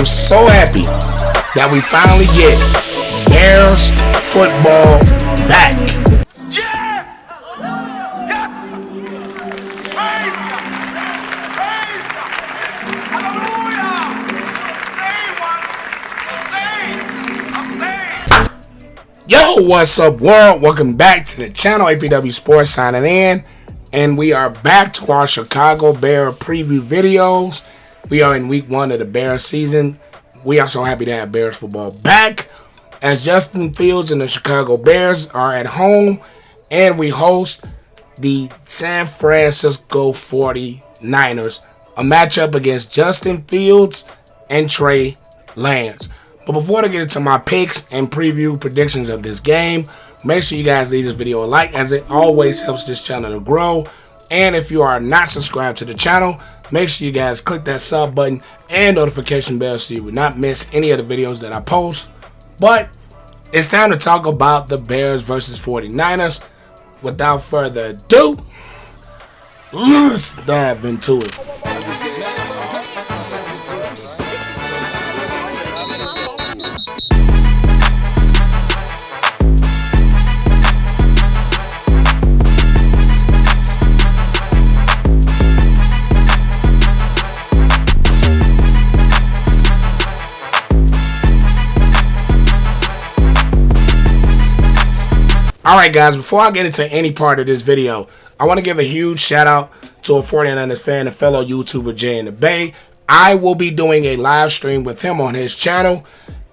am so happy that we finally get Bears football back. Yo, what's up, world? Welcome back to the channel. APW Sports signing in, and we are back to our Chicago Bear preview videos. We are in week 1 of the Bears season. We are so happy to have Bears football back, as Justin Fields and the Chicago Bears are at home, and we host the San Francisco 49ers, a matchup against Justin Fields and Trey Lance. But before I get into my picks and preview predictions of this game, make sure you guys leave this video a like, as it always helps this channel to grow. And if you are not subscribed to the channel, make sure you guys click that sub button and notification bell so you will not miss any of the videos that I post. But it's time to talk about the Bears versus 49ers. Without further ado, let's dive into it. Alright guys, before I get into any part of this video, I want to give a huge shout out to a 49ers fan, a fellow YouTuber, Jay in the Bay. I will be doing a live stream with him on his channel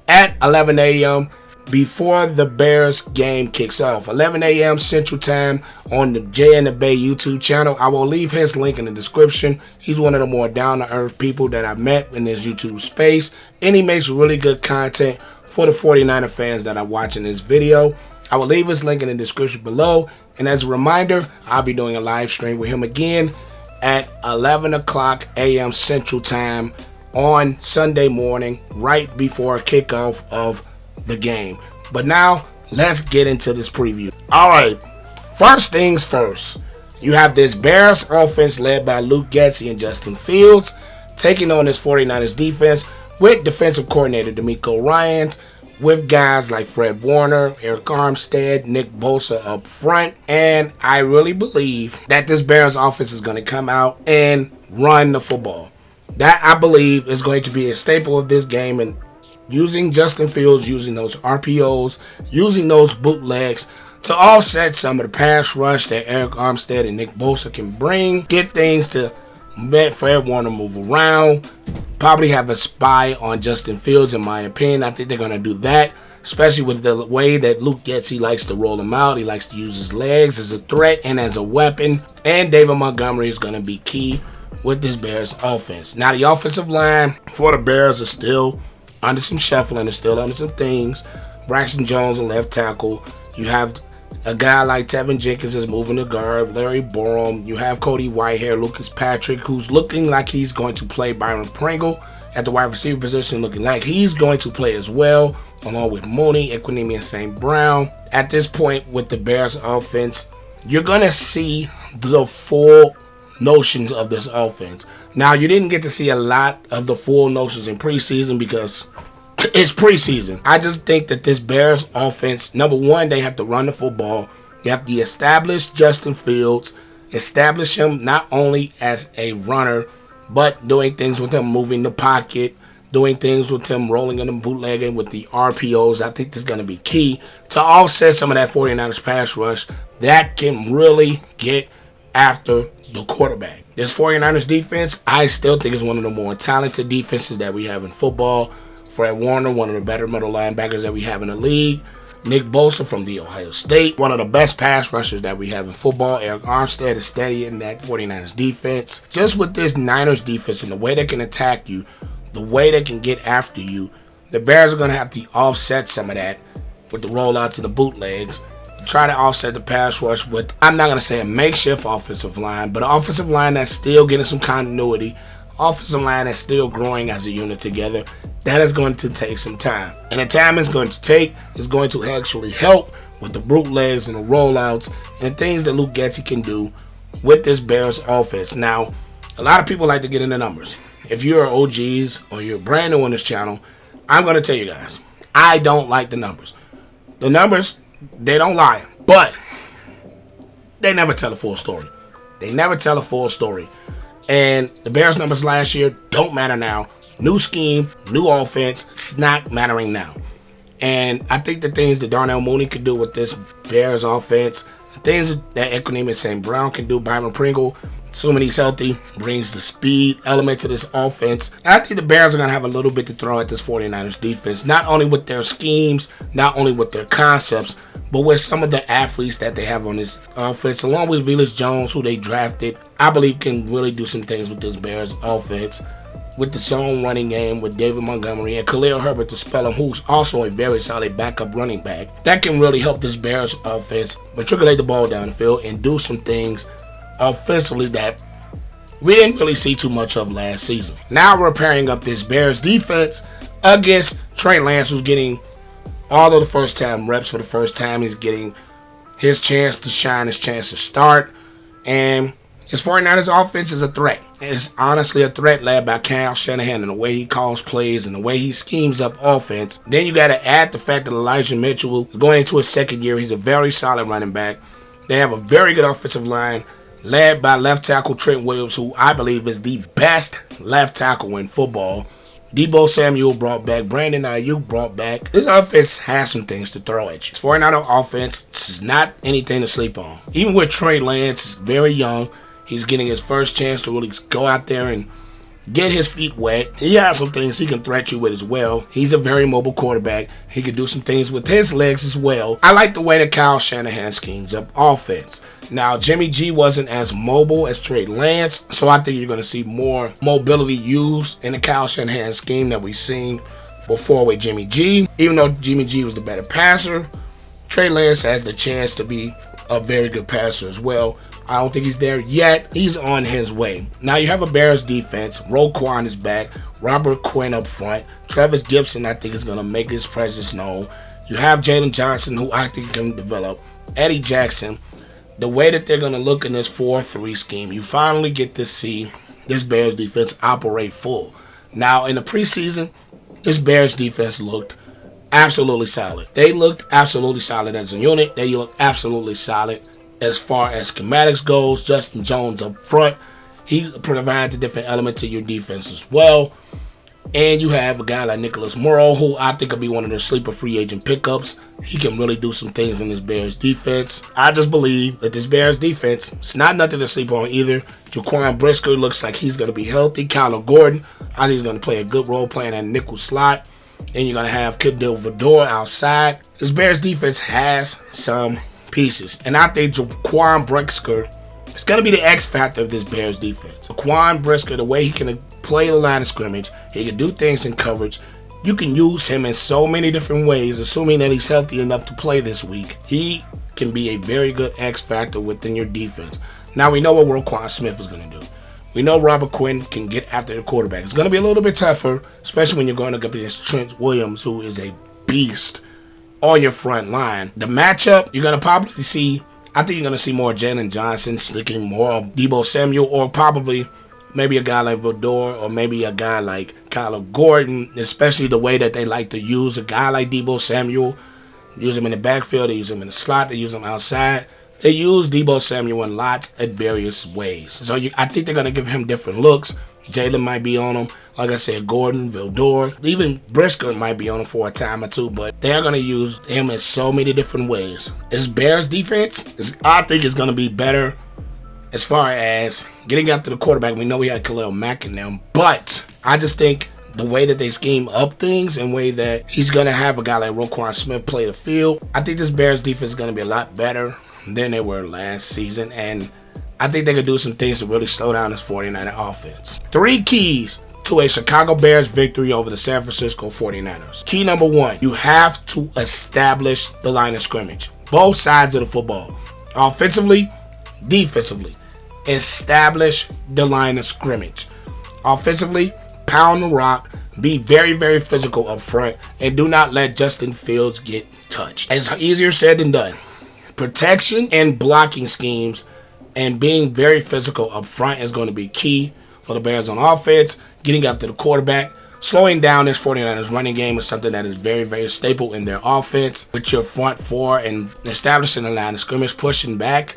at 11 a.m. before the Bears game kicks off. 11 a.m. Central Time on the Jay in the Bay YouTube channel. I will leave his link in the description. He's one of the more down-to-earth people that I've met in this YouTube space, and he makes really good content for the 49er fans that are watching this video. I will leave his link in the description below, and as a reminder, I'll be doing a live stream with him again at 11 o'clock a.m. Central Time on Sunday morning, right before kickoff of the game. But now, let's get into this preview. Alright, first things first, you have this Bears offense led by Luke Getsy and Justin Fields, taking on this 49ers defense with defensive coordinator DeMeco Ryans, with guys like Fred Warner, Eric Armstead, Nick Bosa up front. And I really believe that this Bears offense is going to come out and run the football. That, I believe, is going to be a staple of this game. And using Justin Fields, using those RPOs, using those bootlegs to offset some of the pass rush that Eric Armstead and Nick Bosa can bring. Get things to let Fred Warner move around. Probably have a spy on Justin Fields, in my opinion. I think they're going to do that, especially with the way that Luke Getsy likes to roll him out. He likes to use his legs as a threat and as a weapon. And David Montgomery is going to be key with this Bears offense. Now, the offensive line for the Bears is still under some shuffling. They're still under some things. Braxton Jones, a left tackle. You have a guy like Tevin Jenkins is moving to guard, Larry Borom. You have Cody Whitehair, Lucas Patrick, who's looking like he's going to play. Byron Pringle at the wide receiver position, looking like he's going to play as well, along with Mooney, Equinemi, and St. Brown. At this point with the Bears offense, you're going to see the full notions of this offense. Now, you didn't get to see a lot of the full notions in preseason because it's preseason. I just think that this Bears offense, number one, they have to run the football. They have to establish Justin Fields, establish him not only as a runner, but doing things with him moving the pocket, doing things with him rolling in the bootlegging with the RPOs. I think this is going to be key to offset some of that 49ers pass rush that can really get after the quarterback. This 49ers defense, I still think is one of the more talented defenses that we have in football. Fred Warner, one of the better middle linebackers that we have in the league. Nick Bosa from the Ohio State, one of the best pass rushers that we have in football. Eric Armstead is steady in that 49ers defense. Just with this Niners defense and the way they can attack you, the way they can get after you, the Bears are going to have to offset some of that with the rollouts and the bootlegs. Try to offset the pass rush with, I'm not going to say a makeshift offensive line, but an offensive line that's still getting some continuity. Offensive line that's still growing as a unit together. That is going to take some time. And the time it's going to take is going to actually help with the bootlegs and the rollouts and things that Luke Getsy can do with this Bears offense. Now, a lot of people like to get into numbers. if you're OGs or you're brand new on this channel, I'm going to tell you guys, I don't like the numbers. The numbers, they don't lie, but they never tell a full story. They never tell a full story. And the Bears numbers last year don't matter now. New scheme, new offense, it's not mattering now. And I think the things that Darnell Mooney could do with this Bears offense, the things that Equineme St. Brown can do, Byron Pringle, assuming he's healthy, brings the speed element to this offense. I think the Bears are going to have a little bit to throw at this 49ers defense, not only with their schemes, not only with their concepts, but with some of the athletes that they have on this offense, along with Velus Jones, who they drafted, I believe can really do some things with this Bears offense. With the zone running game with David Montgomery and Khalil Herbert to spell him, who's also a very solid backup running back. That can really help this Bears offense matriculate the ball down the field and do some things offensively that we didn't really see too much of last season. Now we're pairing up this Bears defense against Trey Lance, who's getting all of the first time reps for the first time. He's getting his chance to shine, his chance to start. And his 49ers offense is a threat. It's honestly a threat led by Kyle Shanahan and the way he calls plays and the way he schemes up offense. Then you got to add the fact that Elijah Mitchell is going into his second year. He's a very solid running back. They have a very good offensive line led by left tackle Trent Williams, who I believe is the best left tackle in football. Deebo Samuel brought back. Brandon Ayuk brought back. This offense has some things to throw at you. This 49er offense is not anything to sleep on. Even with Trey Lance, is very young. He's getting his first chance to really go out there and get his feet wet. He has some things he can threat you with as well. He's a very mobile quarterback. He can do some things with his legs as well. I like the way that Kyle Shanahan schemes up offense. Now, Jimmy G wasn't as mobile as Trey Lance, so I think you're going to see more mobility used in the Kyle Shanahan scheme that we've seen before with Jimmy G. Even though Jimmy G was the better passer, Trey Lance has the chance to be a very good passer as well. I don't think he's there yet. He's on his way. Now you have a Bears defense. Roquan is back. Robert Quinn up front. Travis Gibson, I think, is going to make his presence known. You have Jalen Johnson, who I think can develop. Eddie Jackson. The way that they're going to look in this 4-3 scheme, you finally get to see this Bears defense operate full. Now, in the preseason, this Bears defense looked absolutely solid. They looked absolutely solid as a unit. They looked absolutely solid as far as schematics goes. Justin Jones up front, he provides a different element to your defense as well. And you have a guy like Nicholas Morrow, who I think will be one of their sleeper free agent pickups. He can really do some things in this Bears defense. I just believe that this Bears defense, it's not nothing to sleep on either. Jaquan Brisker looks like he's going to be healthy. Kyler Gordon, I think he's going to play a good role playing that nickel slot. Then you're going to have Kildell Vador outside. This Bears defense has some pieces. And I think Jaquan Brisker is going to be the X factor of this Bears defense. Jaquan Brisker, the way he can play the line of scrimmage, he can do things in coverage. You can use him in so many different ways, assuming that he's healthy enough to play this week. He can be a very good X factor within your defense. Now we know what Roquan Smith is going to do. We know Robert Quinn can get after the quarterback. It's going to be a little bit tougher, especially when you're going up against Trent Williams, who is a beast on your front line. The matchup, you're going to probably see, I think you're going to see more Jalen Johnson slicking more of Deebo Samuel, or probably maybe a guy like Vador, or maybe a guy like Kyler Gordon, especially the way that they like to use a guy like Deebo Samuel. Use him in the backfield, they use him in the slot, they use him outside. They use Deebo Samuel in lots of various ways. So I think they're going to give him different looks. Jalen might be on him. Like I said, Gordon, Vador, even Brisker might be on him for a time or two, but they are going to use him in so many different ways. This Bears defense, I think, is going to be better as far as getting after the quarterback. We know we had Khalil Mack in them, but I just think the way that they scheme up things and way that he's going to have a guy like Roquan Smith play the field, I think this Bears defense is going to be a lot better than they were last season, and I think they could do some things to really slow down this 49er offense. 3 keys to a Chicago Bears victory over the San Francisco 49ers. Key number 1, you have to establish the line of scrimmage. Both sides of the football. Offensively, defensively. Establish the line of scrimmage. Offensively, pound the rock. Be very, very physical up front, and do not let Justin Fields get touched. It's easier said than done. Protection and blocking schemes and being very physical up front is going to be key for the Bears on offense, getting after the quarterback. Slowing down this 49ers running game is something that is very, very staple in their offense. With your front four and establishing a line of scrimmage, pushing back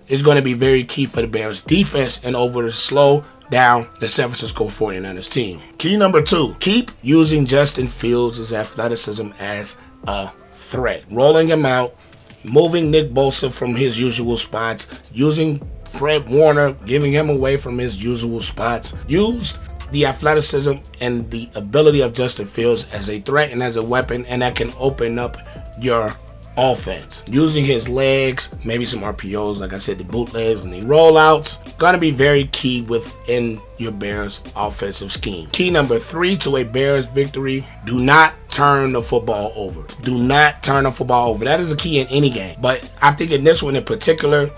is going to be very key for the Bears defense and over to slow down the San Francisco 49ers team. Key number 2, keep using Justin Fields' athleticism as a threat. Rolling him out, moving Nick Bosa from his usual spots, using Fred Warner, giving him away from his usual spots. Use the athleticism and the ability of Justin Fields as a threat and as a weapon, and that can open up your offense. Using his legs, maybe some RPOs, like I said, the bootlegs and the rollouts, gonna be very key within your Bears offensive scheme. Key number 3 to a Bears victory: do not turn the football over. Do not turn the football over. That is a key in any game, but I think in this one in particular,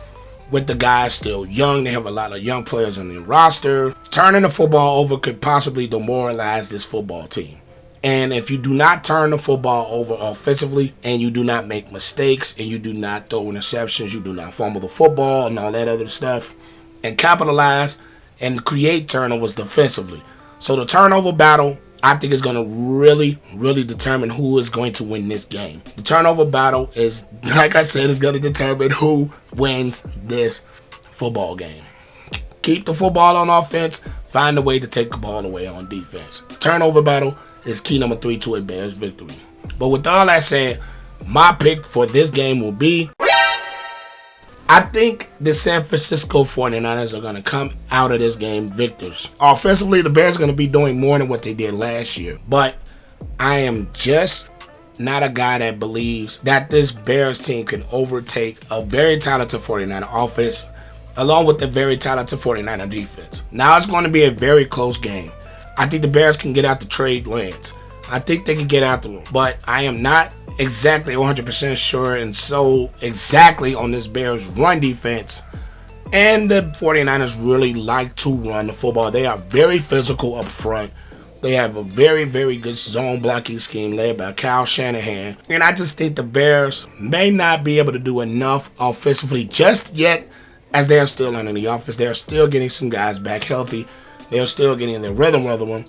with the guys still young, they have a lot of young players on their roster. Turning the football over could possibly demoralize this football team. And if you do not turn the football over offensively, and you do not make mistakes, and you do not throw interceptions, you do not fumble the football and all that other stuff, and capitalize and create turnovers defensively. So the turnover battle, I think, is going to really, really determine who is going to win this game. The turnover battle is, like I said, is going to determine who wins this football game. Keep the football on offense. Find a way to take the ball away on defense. Turnover battle is key number 3 to a Bears victory. But with all that said, my pick for this game will be, I think the San Francisco 49ers are going to come out of this game victors. Offensively, the Bears are going to be doing more than what they did last year. But I am just not a guy that believes that this Bears team can overtake a very talented 49er offense along with the very talented 49er defense. Now it's going to be a very close game. I think the Bears can get out the trade lanes. I think they can get after them. But I am not exactly 100% sure and so exactly on this Bears run defense. And the 49ers really like to run the football. They are very physical up front. They have a very, very good zone blocking scheme led by Kyle Shanahan. And I just think the Bears may not be able to do enough offensively just yet, as they are still learning the offense. They are still getting some guys back healthy. They are still getting their rhythm of the one.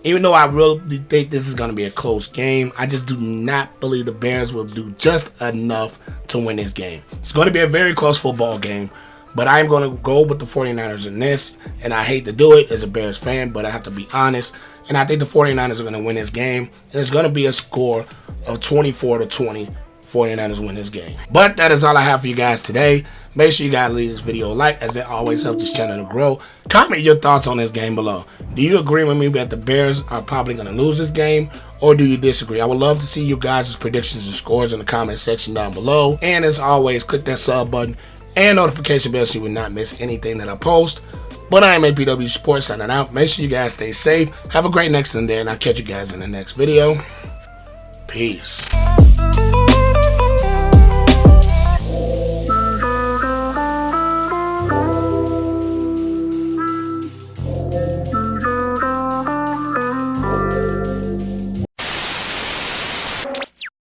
Even though I really think this is going to be a close game, I just do not believe the Bears will do just enough to win this game. It's going to be a very close football game, but I'm going to go with the 49ers in this, and I hate to do it as a Bears fan, but I have to be honest, and I think the 49ers are going to win this game, and it's going to be a score of 24-20. 49ers win this game. But that is all I have for you guys today. Make sure you guys leave this video a like, as it always helps this channel to grow. Comment your thoughts on this game below. Do you agree with me that the Bears are probably going to lose this game, or do you disagree? I would love to see you guys' predictions and scores in the comment section down below. And as always, click that sub button and notification bell so you will not miss anything that I post. But I am APW Sports signing out. Make sure you guys stay safe. Have a great next day, and I'll catch you guys in the next video. Peace.